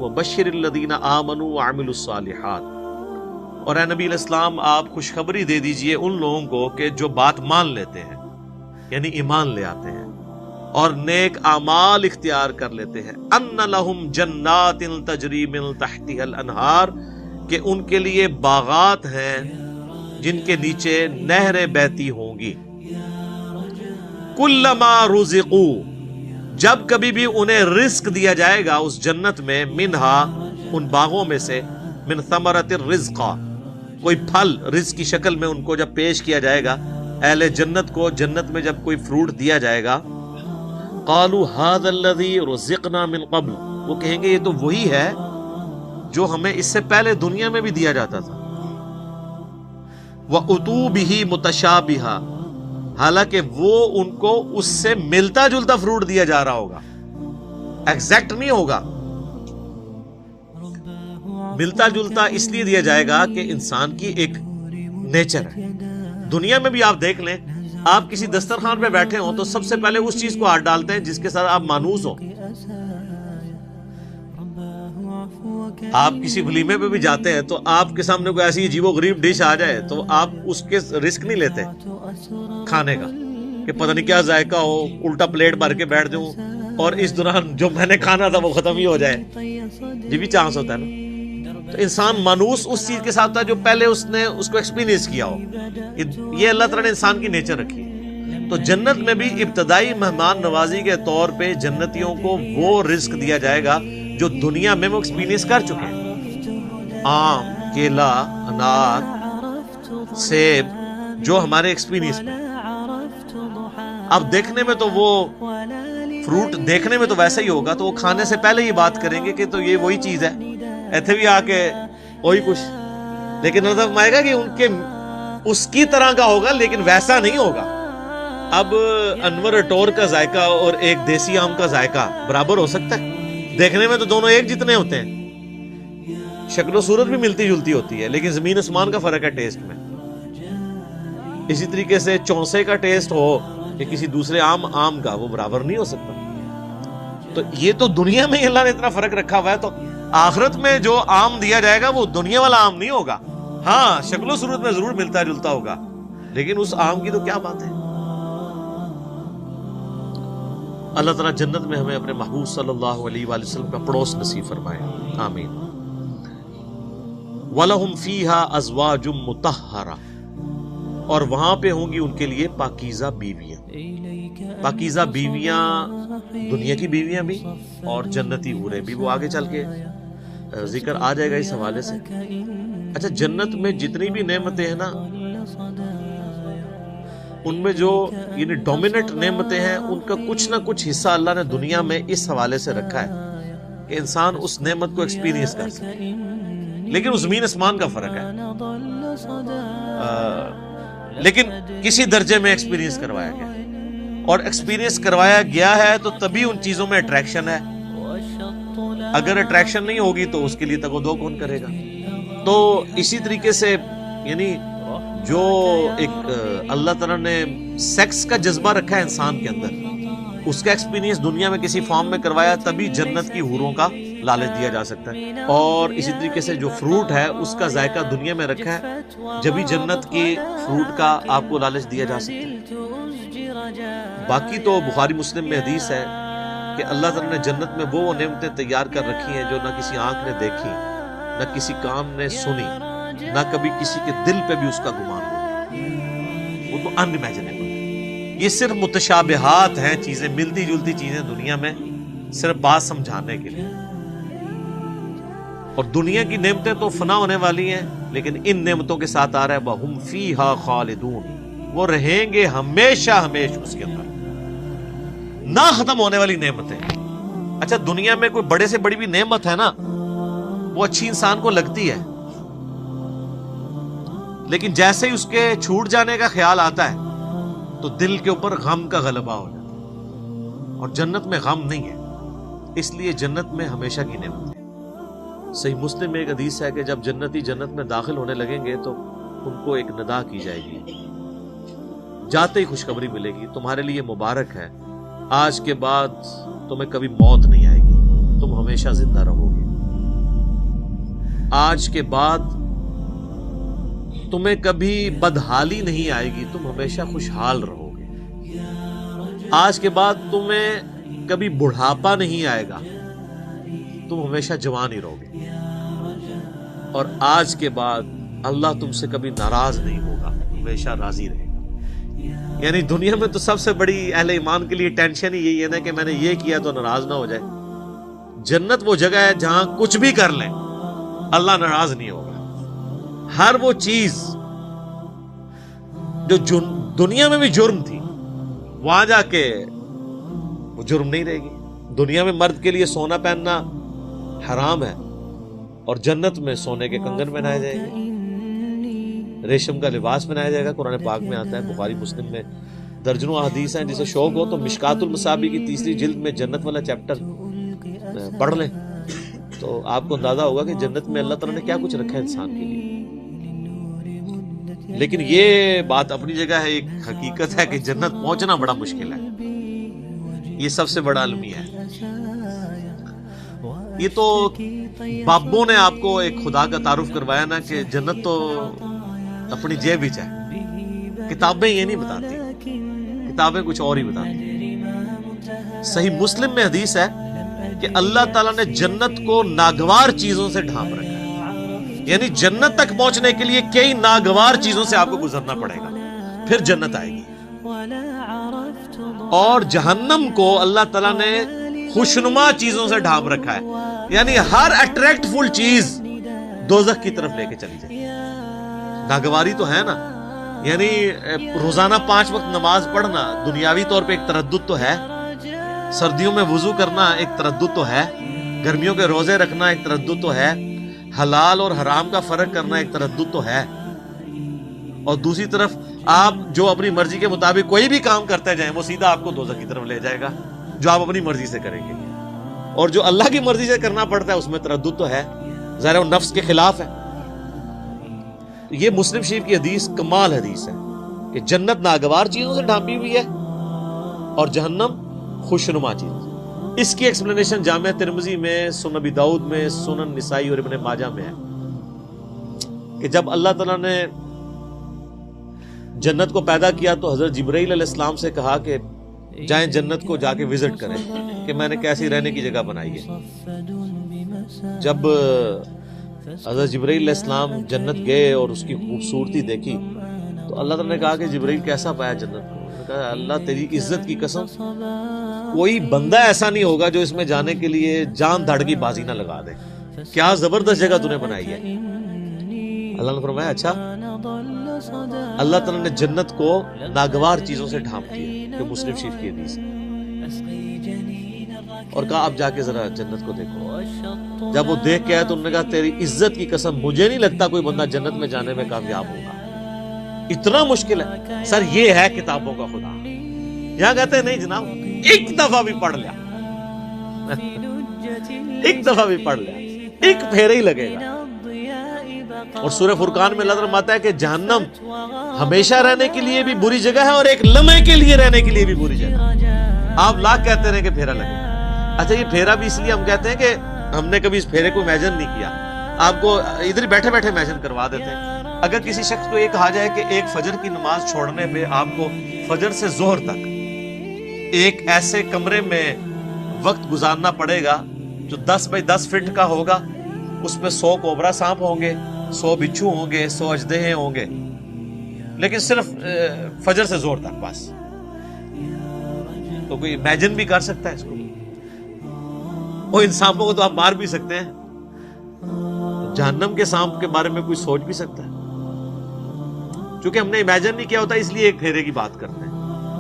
وبشرالذین آمنوا وعملوا الصالحات، اور اے نبی علیہ السلام آپ خوشخبری دے دیجئے ان لوگوں کو کہ جو بات مان لیتے ہیں، یعنی ایمان لے آتے ہیں اور نیک اعمال اختیار کر لیتے ہیں، ان لہم جنات تجری من تحتها الانہار، کہ ان کے لیے باغات ہیں جن کے نیچے نہریں بہتی ہوں گی، کلما رزقوا، جب کبھی بھی انہیں رزق دیا جائے گا اس جنت میں، منہا ان باغوں میں سے، من ثمرۃ الرزق، کوئی پھل رزق کی شکل میں ان کو جب پیش کیا جائے گا، اہل جنت کو جنت میں جب کوئی فروٹ دیا جائے گا، قالوا هذا الذي رزقنا من قبل، وہ کہیں گے یہ تو وہی ہے جو ہمیں اس سے پہلے دنیا میں بھی دیا جاتا تھا، وَأُتُوا بِهِ مُتَشَابِهًا، حالانکہ وہ ان کو اس سے ملتا جلتا فروٹ دیا جا رہا ہوگا، ایگزیکٹ نہیں ہوگا، ملتا جلتا اس لیے دیا جائے گا کہ انسان کی ایک نیچر ہے۔ دنیا میں بھی آپ دیکھ لیں، آپ کسی دسترخوان پہ بیٹھے ہوں تو سب سے پہلے اس چیز کو ہاتھ ڈالتے ہیں جس کے ساتھ آپ مانوس ہو۔ آپ کسی ولیمے پہ بھی جاتے ہیں تو آپ کے سامنے کوئی ایسی عجیب و غریب ڈش آ جائے تو آپ اس کے رسک نہیں لیتے کھانے کا کہ پتہ نہیں کیا ذائقہ ہو، الٹا پلیٹ بھر کے بیٹھ جاؤں اور اس دوران جو میں نے کھانا تھا وہ ختم ہی ہو جائے، یہ بھی چانس ہوتا ہے نا۔ تو انسان مانوس اس چیز کے ساتھ تھا جو پہلے اس نے اس کو ایکسپیرینس کیا ہو، یہ اللہ تعالیٰ نے انسان کی نیچر رکھی ہے۔ تو جنت میں بھی ابتدائی مہمان نوازی کے طور پہ جنتیوں کو وہ رزق دیا جائے گا جو دنیا میں وہ ایکسپیرینس کر چکے ہیں، آم، کیلا، انار، سیب، جو ہمارے ایکسپیرینس میں۔ اب دیکھنے میں تو وہ فروٹ دیکھنے میں تو ویسا ہی ہوگا، تو وہ کھانے سے پہلے ہی بات کریں گے کہ تو یہ وہی چیز ہے، ایتھے بھی آ کے وہی کچھ، لیکن اللہ فرمائے گا کہ ان کے اس کی طرح کا ہوگا لیکن ویسا نہیں ہوگا۔ اب انور اٹور کا ذائقہ اور ایک دیسی آم کا ذائقہ برابر ہو سکتا ہے؟ دیکھنے میں تو دونوں ایک جتنے ہوتے ہیں، شکل و صورت بھی ملتی جلتی ہوتی ہے، لیکن زمین آسمان کا فرق ہے ٹیسٹ میں۔ اسی طریقے سے چونسے کا ٹیسٹ ہو کہ کسی دوسرے آم کا، وہ برابر نہیں ہو سکتا۔ تو یہ تو دنیا میں ہی اللہ نے اتنا فرق رکھا ہوا ہے، تو آخرت میں جو آم دیا جائے گا وہ دنیا والا آم نہیں ہوگا، ہاں شکل و صورت میں ضرور ملتا جلتا ہوگا، لیکن اس آم کی تو کیا بات ہے۔ اللہ تعالیٰ جنت میں ہمیں اپنے محبوب صلی اللہ علیہ وآلہ وسلم کا پڑوس نصیب فرمائے، آمین۔ وَلَهُمْ فِيهَا أَزْوَاجٌ مُطَهَّرَةٌ، اور وہاں پہ ہوں گی ان کے لیے پاکیزہ بیویاں۔ پاکیزہ بیویاں دنیا کی بیویاں بھی اور جنتی حوریں بھی، وہ آگے چل کے ذکر آ جائے گا اس حوالے سے۔ اچھا، جنت میں جتنی بھی نعمتیں ہیں نا، ان میں جو یعنی ڈومیننٹ نعمتیں ہیں، ان کا کچھ نہ کچھ حصہ اللہ نے دنیا میں اس حوالے سے رکھا ہے کہ انسان اس نعمت کو ایکسپیرینس کر سکے، لیکن اس زمین آسمان کا فرق ہے، لیکن کسی درجے میں ایکسپیرینس کروایا گیا، اور ایکسپیرینس کروایا گیا ہے تو تبھی ان چیزوں میں اٹریکشن ہے۔ اگر اٹریکشن نہیں ہوگی تو اس کے لیے تگ و دو کون کرے گا؟ تو اسی طریقے سے یعنی جو ایک اللہ تعالیٰ نے سیکس کا جذبہ رکھا ہے انسان کے اندر، اس کا ایکسپیرینس دنیا میں کسی فارم میں کروایا تبھی جنت کی حوروں کا لالچ دیا جا سکتا ہے۔ اور اسی طریقے سے جو فروٹ ہے اس کا ذائقہ دنیا میں رکھا ہے، جبھی جنت کی فروٹ کا آپ کو لالچ دیا جا سکتا ہے۔ باقی تو بخاری مسلم میں حدیث ہے کہ اللہ تعالیٰ نے جنت میں وہ نعمتیں تیار کر رکھی ہیں جو نہ کسی آنکھ نے دیکھی، نہ کسی کان نے سنی، نہ کبھی کسی کے دل پہ بھی اس کا گمان ہوا، وہ تو ان امیجنیبل۔ یہ صرف متشابہات ہیں، چیزیں ملتی جلتی چیزیں دنیا میں، صرف بات سمجھانے کے لیے۔ اور دنیا کی نعمتیں تو فنا ہونے والی ہیں، لیکن ان نعمتوں کے ساتھ آ رہا ہے وَهُمْ فِيهَا خَالِدُونَ، وہ رہیں گے ہمیشہ ہمیشہ اس کے اندر، نہ ختم ہونے والی نعمتیں۔ اچھا، دنیا میں کوئی بڑے سے بڑی بھی نعمت ہے نا، وہ اچھی انسان کو لگتی ہے، لیکن جیسے ہی اس کے چھوٹ جانے کا خیال آتا ہے تو دل کے اوپر غم کا غلبہ ہو جاتا ہے، اور جنت میں غم نہیں ہے، اس لیے جنت میں ہمیشہ کی نعمت ہے۔ صحیح مسلم میں ایک حدیث ہے کہ جب جنتی جنت میں داخل ہونے لگیں گے تو ان کو ایک ندا کی جائے گی، جاتے ہی خوشخبری ملے گی، تمہارے لیے مبارک ہے، آج کے بعد تمہیں کبھی موت نہیں آئے گی، تم ہمیشہ زندہ رہو گے۔ آج کے بعد تمہیں کبھی بدحالی نہیں آئے گی، تم ہمیشہ خوشحال رہو گے۔ آج کے بعد تمہیں کبھی بڑھاپا نہیں آئے گا، تم ہمیشہ جوان ہی رہو گے۔ اور آج کے بعد اللہ تم سے کبھی ناراض نہیں ہوگا، ہمیشہ راضی رہے گا۔ یعنی دنیا میں تو سب سے بڑی اہل ایمان کے لیے ٹینشن ہی یہی ہے نا کہ میں نے یہ کیا تو ناراض نہ ہو جائے۔ جنت وہ جگہ ہے جہاں کچھ بھی کر لیں اللہ ناراض نہیں ہوگا۔ ہر وہ چیز جو دنیا میں بھی جرم تھی وہاں جا کے وہ جرم نہیں رہے گی۔ دنیا میں مرد کے لیے سونا پہننا حرام ہے، اور جنت میں سونے کے کنگن پہنائے جائیں گے، ریشم کا لباس پہنایا جائے گا۔ قرآن پاک میں آتا ہے، بخاری مسلم میں درجنوں احادیث ہیں۔ جسے شوق ہو تو مشکات المصابیح کی 3 جلد میں جنت والا چیپٹر پڑھ لیں تو آپ کو اندازہ ہوگا کہ جنت میں اللہ تعالیٰ نے کیا کچھ رکھا ہے انسان کے لیے۔ لیکن یہ بات اپنی جگہ ہے، ایک حقیقت ہے کہ جنت پہنچنا بڑا مشکل ہے، یہ سب سے بڑا المیہ ہے۔ یہ تو بابوں نے آپ کو ایک خدا کا تعارف کروایا نا کہ جنت تو اپنی جیب ہی چاہے، کتابیں یہ نہیں بتاتی، کتابیں کچھ اور ہی بتاتی۔ صحیح مسلم میں حدیث ہے کہ اللہ تعالیٰ نے جنت کو ناگوار چیزوں سے ڈھانپ رکھا ہے، یعنی جنت تک پہنچنے کے لیے کئی ناگوار چیزوں سے آپ کو گزرنا پڑے گا، پھر جنت آئے گی۔ اور جہنم کو اللہ تعالیٰ نے خوشنما چیزوں سے ڈھانپ رکھا ہے، یعنی ہر اٹریکٹ فل چیز دوزخ کی طرف لے کے چلی جائے۔ ناگواری تو ہے نا، یعنی روزانہ 5 وقت نماز پڑھنا دنیاوی طور پہ ایک تردد تو ہے، سردیوں میں وضو کرنا ایک تردد تو ہے، گرمیوں کے روزے رکھنا ایک تردد تو ہے، حلال اور حرام کا فرق کرنا ایک تردد تو ہے، اور دوسری طرف آپ جو اپنی مرضی کے مطابق کوئی بھی کام کرتے جائیں وہ سیدھا آپ کو دوزخ کی طرف لے جائے گا، جو آپ اپنی مرضی سے کریں گے۔ اور جو اللہ کی مرضی سے کرنا پڑتا ہے اس میں تردد تو ہے، ظاہر وہ نفس کے خلاف ہے۔ یہ مسلم شریف کی حدیث کمال حدیث ہے کہ جنت ناگوار چیزوں سے ڈھانپی ہوئی ہے اور جہنم خوشنما چیز۔ اس کی ایکسپلینیشن جامع ترمذی میں، سنن ابی داؤد میں، سنن نسائی اور ابن ماجہ میں ہے کہ جب اللہ تعالیٰ نے جنت کو پیدا کیا تو حضرت جبرائیل علیہ السلام سے کہا کہ جائیں جنت کو جا کے وزٹ کریں کہ میں نے کیسی رہنے کی جگہ بنائی ہے۔ جب حضرت جبرائیل علیہ السلام جنت گئے اور اس کی خوبصورتی دیکھی تو اللہ تعالیٰ نے کہا کہ جبرائیل کیسا پایا جنت کو؟ کہا اللہ تیری عزت کی قسم کوئی بندہ ایسا نہیں ہوگا جو اس میں جانے کے لیے جان دھڑ کی بازی نہ لگا دے، کیا زبردست جگہ تو نے بنائی ہے۔ اللہ نے فرمایا اچھا، اللہ تعالیٰ نے جنت کو ناگوار چیزوں سے ڈھانپ دیا، کہ مسلم شریف کی حدیث ہے، اور کہا اب جا کے ذرا جنت کو دیکھو۔ جب وہ دیکھ کے آئے تو انہوں نے کہا تیری عزت کی قسم مجھے نہیں لگتا کوئی بندہ جنت میں جانے میں کامیاب ہوگا، اتنا مشکل ہے۔ سر یہ ہے کتابوں کا خدا، یہاں کہتے ہیں نہیں جناب ایک دفعہ بھی پڑھ لیا ایک دفعہ بھی پڑھ لیا ایک پھیرا ہی لگے گا۔ اور سورہ فرقان میں اللہ تعالیٰ فرماتا ہے کہ جہنم ہمیشہ رہنے کے لیے بھی بری جگہ ہے اور ایک لمحے کے لیے رہنے کے لیے بھی بری جگہ۔ آپ لاکھ کہتے رہے کہ پھیرا لگے، اچھا یہ پھیرا بھی اس لیے ہم کہتے ہیں کہ ہم نے کبھی اس پھیرے کو امیجن نہیں کیا، آپ کو ادھر بیٹھے بیٹھے امیجن کروا دیتے ہیں۔ اگر کسی شخص کو یہ کہا جائے کہ ایک فجر کی نماز چھوڑنے پہ آپ کو فجر سے ظہر تک ایک ایسے کمرے میں وقت گزارنا پڑے گا جو 10 بائی 10 فٹ کا ہوگا، اس میں 100 کوبرا سانپ ہوں گے، 100 بچھو ہوں گے، 100 اژدہے ہوں گے، لیکن صرف فجر سے ظہر تک بس، تو کوئی امیجن بھی کر سکتا ہے اس کو؟ وہ ان سانپوں کو تو آپ مار بھی سکتے ہیں، جہنم کے سانپ کے بارے میں کوئی سوچ بھی سکتا ہے؟ چونکہ ہم نے امیجن نہیں کیا ہوتا اس لیے ایک پھیرے کی بات کرتے ہیں۔